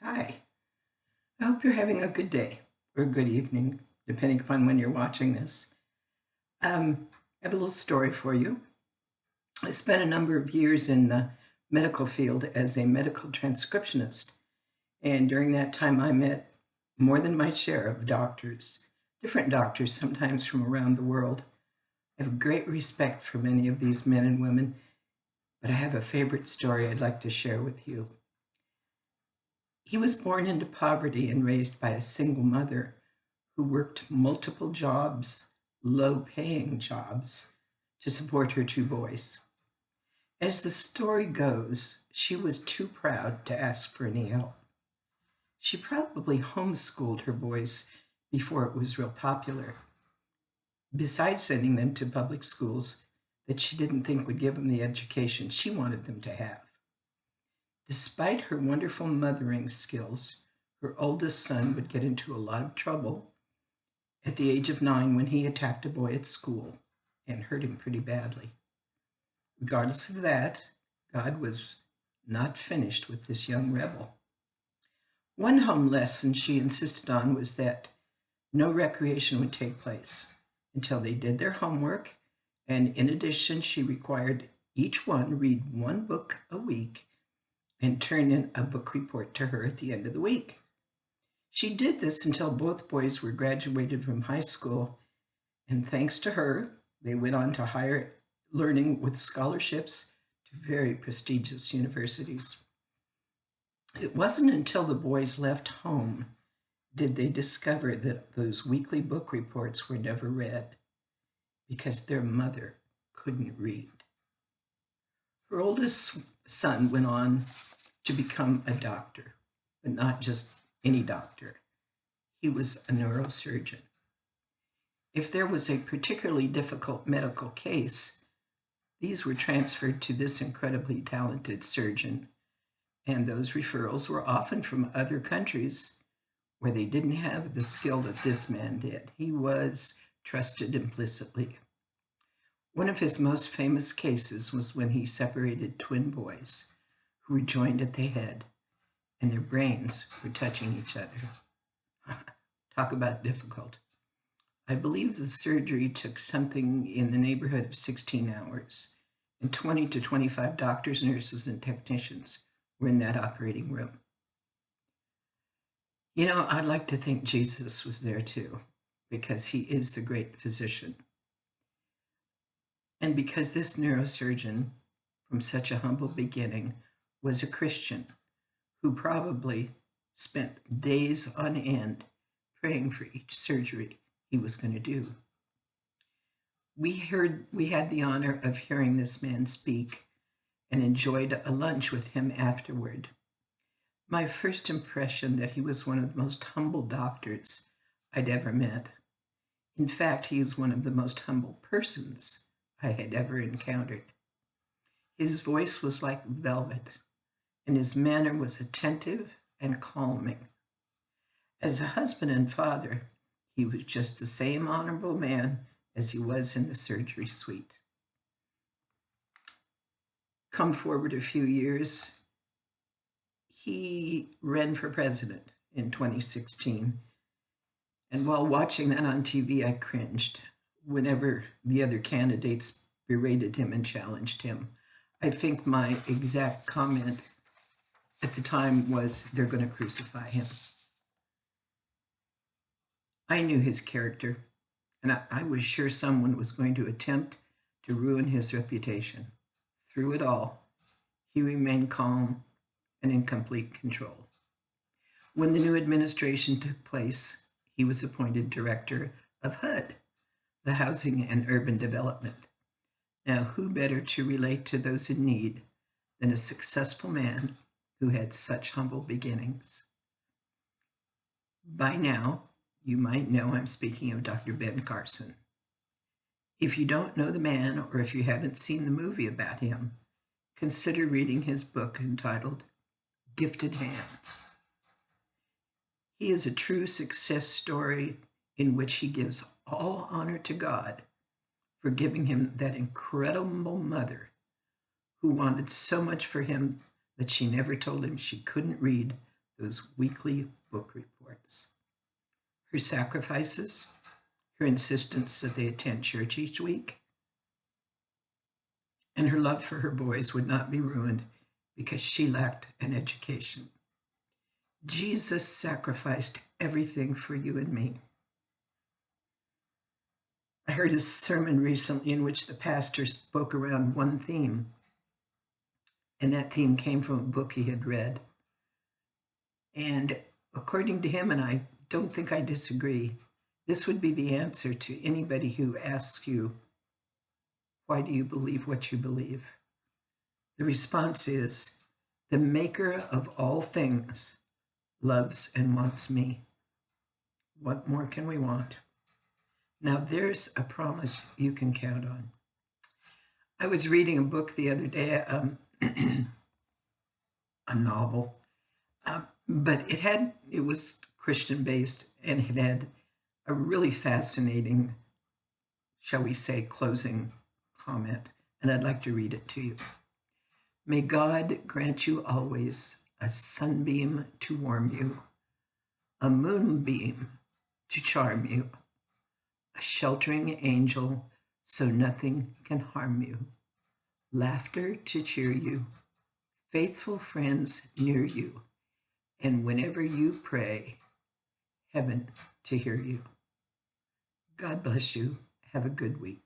Hi, I hope you're having a good day or a good evening, depending upon when you're watching this. I have a little story for you. I spent a number of years in the medical field as a medical transcriptionist, and during that time, I met more than my share of doctors, different doctors, sometimes from around the world. I have great respect for many of these men and women, but I have a favorite story I'd like to share with you. He was born into poverty and raised by a single mother who worked multiple jobs, low paying jobs, to support her two boys. As the story goes, she was too proud to ask for any help. She probably homeschooled her boys before it was real popular, besides sending them to public schools that she didn't think would give them the education she wanted them to have. Despite her wonderful mothering skills, her oldest son would get into a lot of trouble at the age of 9 when he attacked a boy at school and hurt him pretty badly. Regardless of that, God was not finished with this young rebel. One home lesson she insisted on was that no recreation would take place until they did their homework, and in addition, she required each one read one book a week and turn in a book report to her at the end of the week. She did this until both boys were graduated from high school, and thanks to her, they went on to higher learning with scholarships to very prestigious universities. It wasn't until the boys left home did they discover that those weekly book reports were never read because their mother couldn't read. Her oldest son went on to become a doctor, but not just any doctor. He was a neurosurgeon. If there was a particularly difficult medical case, these were transferred to this incredibly talented surgeon, and those referrals were often from other countries where they didn't have the skill that this man did. He was trusted implicitly. One of his most famous cases was when he separated twin boys who were joined at the head and their brains were touching each other. Talk about difficult. I believe the surgery took something in the neighborhood of 16 hours, and 20 to 25 doctors, nurses, and technicians were in that operating room. You know, I'd like to think Jesus was there too, because he is the great physician. And because this neurosurgeon, from such a humble beginning, was a Christian who probably spent days on end praying for each surgery he was going to do. We had the honor of hearing this man speak and enjoyed a lunch with him afterward. My first impression that he was one of the most humble doctors I'd ever met. In fact, he is one of the most humble persons I had ever encountered. His voice was like velvet, and his manner was attentive and calming. As a husband and father, he was just the same honorable man as he was in the surgery suite. Come forward a few years, he ran for president in 2016. And while watching that on TV, I cringed whenever the other candidates berated him and challenged him. I think my exact comment at the time was, they're going to crucify him. I knew his character, and I was sure someone was going to attempt to ruin his reputation. Through it all, he remained calm and in complete control. When the new administration took place, he was appointed director of HUD, the Housing and Urban Development. Now, who better to relate to those in need than a successful man who had such humble beginnings? By now, you might know I'm speaking of Dr. Ben Carson. If you don't know the man, or if you haven't seen the movie about him, consider reading his book entitled Gifted Hands. He is a true success story in which he gives all honor to God for giving him that incredible mother who wanted so much for him that she never told him she couldn't read those weekly book reports. Her sacrifices, her insistence that they attend church each week, and her love for her boys would not be ruined because she lacked an education. Jesus sacrificed everything for you and me. I heard a sermon recently in which the pastor spoke around one theme, and that theme came from a book he had read. And according to him, and I don't think I disagree, this would be the answer to anybody who asks you, why do you believe what you believe? The response is, the maker of all things loves and wants me. What more can we want? Now there's a promise you can count on. I was reading a book the other day, a novel, but it was Christian based, and it had a really fascinating, shall we say, closing comment, and I'd like to read it to you. May God grant you always a sunbeam to warm you, a moonbeam to charm you, a sheltering angel so nothing can harm you, laughter to cheer you, faithful friends near you, and whenever you pray, heaven to hear you. God bless you. Have a good week.